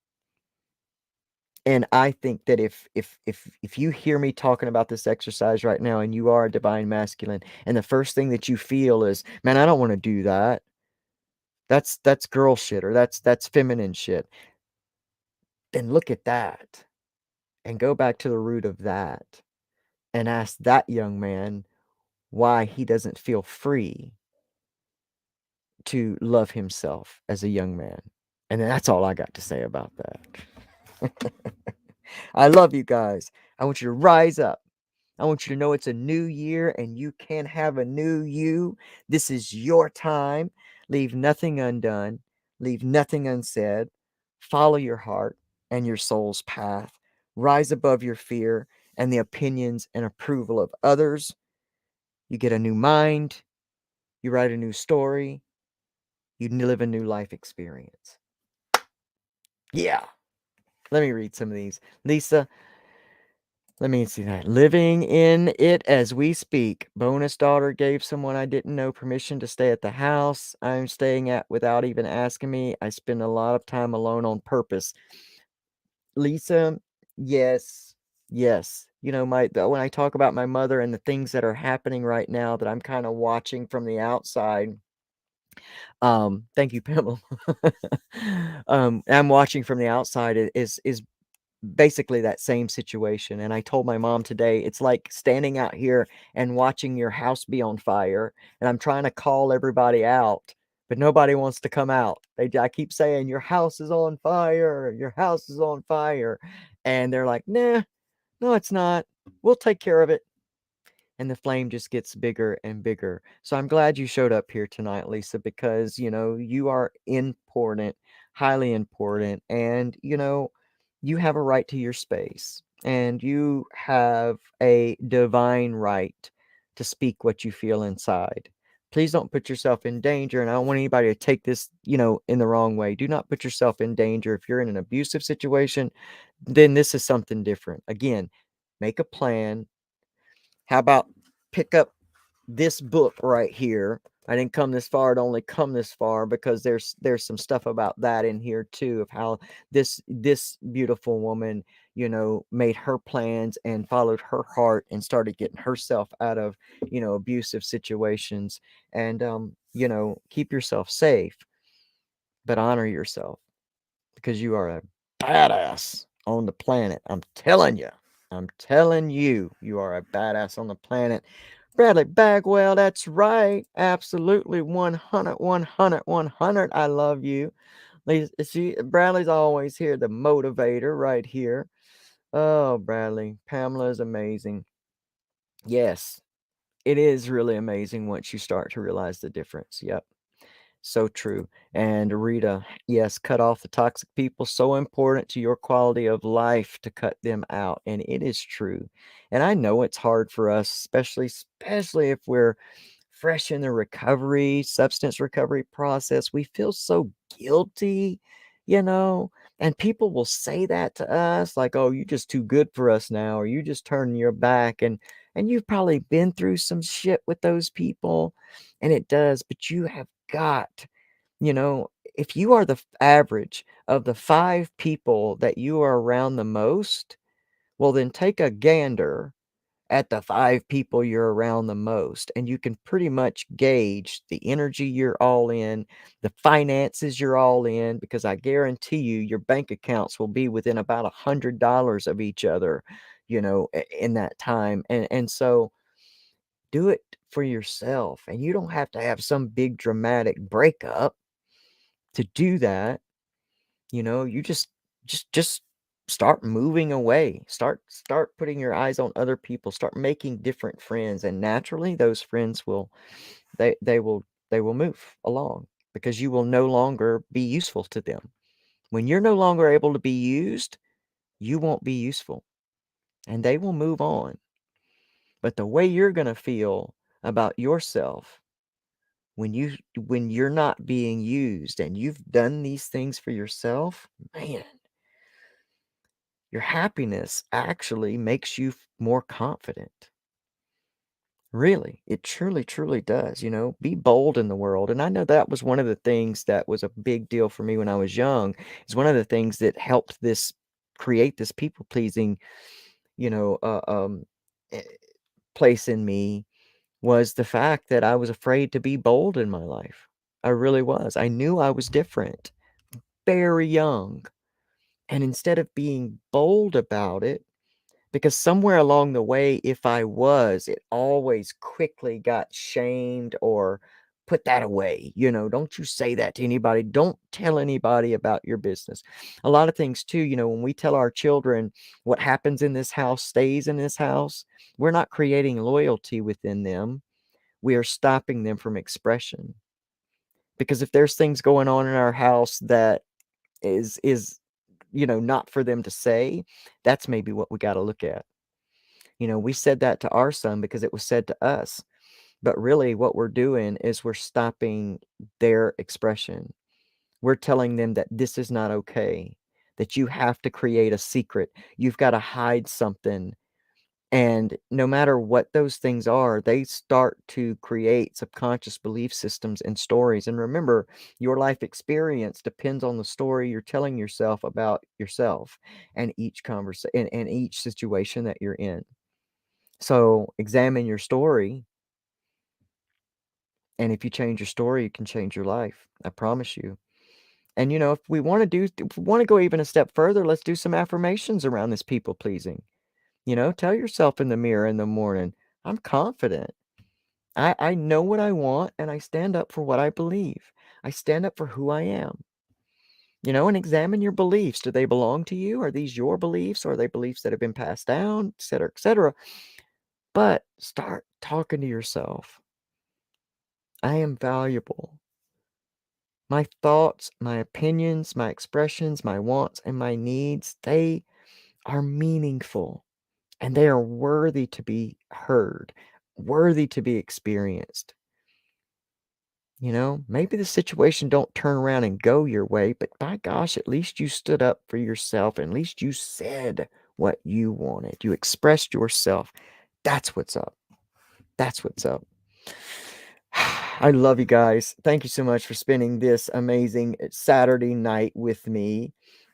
S1: And I think that if you hear me talking about this exercise right now and you are a divine masculine, and the first thing that you feel is, man, I don't want to do that. That's girl shit, or that's feminine shit. Then look at that and go back to the root of that and ask that young man why he doesn't feel free to love himself as a young man. And that's all I got to say about that. I love you guys. I want you to rise up. I want you to know it's a new year and you can have a new you. This is your time. Leave nothing undone, leave nothing unsaid. Follow your heart and your soul's path. Rise above your fear and the opinions and approval of others. You get a new mind. You write a new story. You live a new life experience. Yeah. Let me read some of these. Lisa, let me see that. Living in it as we speak. Bonus daughter gave someone I didn't know permission to stay at the house I'm staying at without even asking me. I spend a lot of time alone on purpose. Lisa, yes, yes. When I talk about my mother and the things that are happening right now that I'm kind of watching from the outside. Thank you, Pamela. I'm watching from the outside is basically that same situation. And I told my mom today, it's like standing out here and watching your house be on fire. And I'm trying to call everybody out, but nobody wants to come out. I keep saying, your house is on fire. Your house is on fire. And they're like, nah, no, it's not. We'll take care of it. And the flame just gets bigger and bigger. So I'm glad you showed up here tonight, Lisa, because you are important, highly important, and you have a right to your space, and you have a divine right to speak what you feel inside. Please don't put yourself in danger, and I don't want anybody to take this, in the wrong way. Do not put yourself in danger. If you're in an abusive situation, then this is something different. Again, make a plan. How about pick up this book right here? I didn't come this far to only come this far because there's some stuff about that in here too, of how this beautiful woman, made her plans and followed her heart and started getting herself out of, abusive situations. And keep yourself safe, but honor yourself, because you are a badass on the planet. I'm telling you, you are a badass on the planet. Bradley Bagwell, that's right. Absolutely 100, 100, 100. I love you. Bradley's always here, the motivator right here. Oh, Bradley, Pamela is amazing. Yes, it is really amazing once you start to realize the difference. Yep. So true. And Rita, yes, cut off the toxic people. So important to your quality of life to cut them out. And it is true. And I know it's hard for us, especially if we're fresh in the substance recovery process. We feel so guilty, you know, and people will say that to us like, oh, you're just too good for us now, or you just turn your back. And you've probably been through some shit with those people, and it does, but you have got, if you are the average of the 5 people that you are around the most, well, then take a gander at the 5 people you're around the most, and you can pretty much gauge the energy you're all in, the finances you're all in, because I guarantee you your bank accounts will be within about $100 of each other, in that time. And so do it for yourself. And you don't have to have some big dramatic breakup to do that. You just start moving away. Start putting your eyes on other people. Start making different friends, and naturally those friends will they will move along, because you will no longer be useful to them. When you're no longer able to be used, you won't be useful, and they will move on. But the way you're going to feel about yourself when you're not being used and you've done these things for yourself, man, your happiness actually makes you more confident. Really, it truly, truly does. Be bold in the world. And I know that was one of the things that was a big deal for me when I was young. Is one of the things that helped this create this people pleasing, you know, uh, um, eh, place in me, was the fact that I was afraid to be bold in my life. I really was. I knew I was different, very young. And instead of being bold about it, because somewhere along the way, if I was, it always quickly got shamed or put that away. Don't you say that to anybody. Don't tell anybody about your business. A lot of things too, when we tell our children what happens in this house stays in this house, we're not creating loyalty within them. We are stopping them from expression. Because if there's things going on in our house that is not for them to say, that's maybe what we got to look at. We said that to our son because it was said to us. But really, what we're doing is we're stopping their expression. We're telling them that this is not okay, that you have to create a secret. You've got to hide something. And no matter what those things are, they start to create subconscious belief systems and stories. And remember, your life experience depends on the story you're telling yourself about yourself and each conversation and each situation that you're in. So examine your story, and if you change your story, you can change your life. I promise you. And if we want to go even a step further, let's do some affirmations around this people pleasing. Tell yourself in the mirror in the morning, I'm confident. I know what I want, and I stand up for what I believe. I stand up for who I am. And examine your beliefs. Do they belong to you? Are these your beliefs? Or are they beliefs that have been passed down, et cetera, et cetera? But start talking to yourself. I am valuable. My thoughts, my opinions, my expressions, my wants, and my needs, they are meaningful, and they are worthy to be heard, worthy to be experienced. Maybe the situation don't turn around and go your way, but by gosh, at least you stood up for yourself, and at least you said what you wanted. You expressed yourself. That's what's up. That's what's up. I love you guys. Thank you so much for spending this amazing Saturday night with me.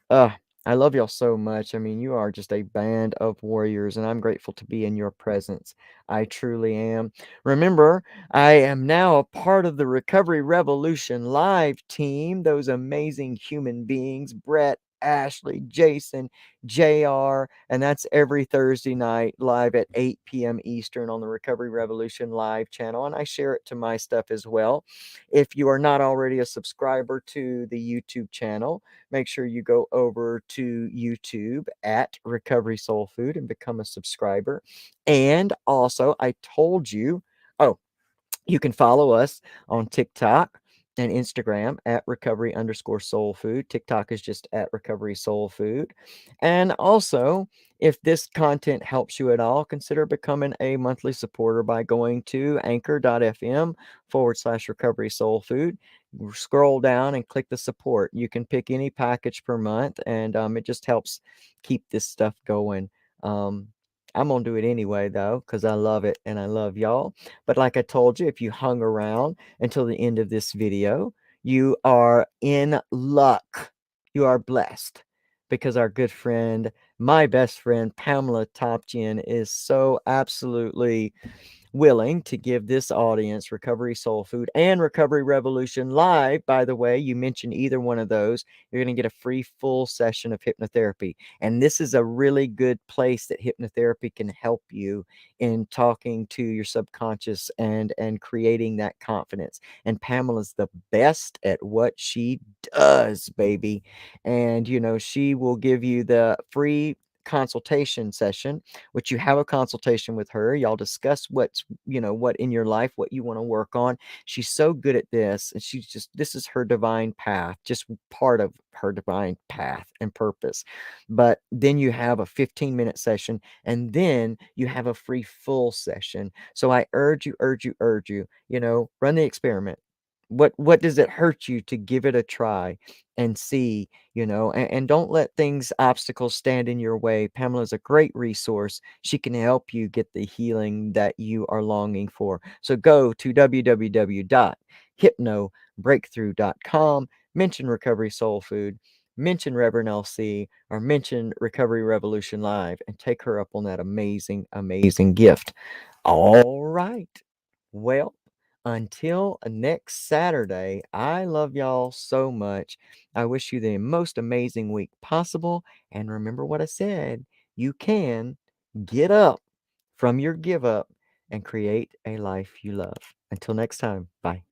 S1: Uh, I love y'all so much. I mean, you are just a band of warriors, and I'm grateful to be in your presence. I truly am. Remember, I am now a part of the Recovery Revolution Live team, those amazing human beings, Brett, Ashley, Jason, JR, and that's every Thursday night live at 8 p.m. Eastern on the Recovery Revolution Live channel. And I share it to my stuff as well. If you are not already a subscriber to the YouTube channel, make sure you go over to YouTube at Recovery Soul Food and become a subscriber. And also, I told you, oh, you can follow us on TikTok and Instagram at recovery_soul food. TikTok is just at recovery soul food. And also, if this content helps you at all, consider becoming a monthly supporter by going to anchor.fm/recovery soul food. Scroll down and click the support. You can pick any package per month, and it just helps keep this stuff going. Um, I'm going to do it anyway, though, because I love it and I love y'all. But like I told you, if you hung around until the end of this video, you are in luck. You are blessed because our good friend, my best friend, Pamela Topchin, is so absolutely willing to give this audience Recovery Soul Food and Recovery Revolution Live. By the way, you mentioned either one of those, you're going to get a free full session of hypnotherapy. And this is a really good place that hypnotherapy can help you in talking to your subconscious and creating that confidence. And Pamela's the best at what she does, baby. And she will give you the free consultation session, which you have a consultation with her. Y'all discuss what in your life, what you want to work on. She's so good at this, and this is her divine path, just part of her divine path and purpose. But then you have a 15-minute session, and then you have a free full session. So I urge you, run the experiment. What does it hurt you to give it a try and see, and don't let obstacles stand in your way. Pamela's a great resource. She can help you get the healing that you are longing for. So go to www.hypnobreakthrough.com, mention Recovery Soul Food, mention Reverend LC, or mention Recovery Revolution Live, and take her up on that amazing, amazing gift. All right. Well, until next Saturday, I love y'all so much. I wish you the most amazing week possible. And remember what I said, you can get up from your give up and create a life you love. Until next time, bye.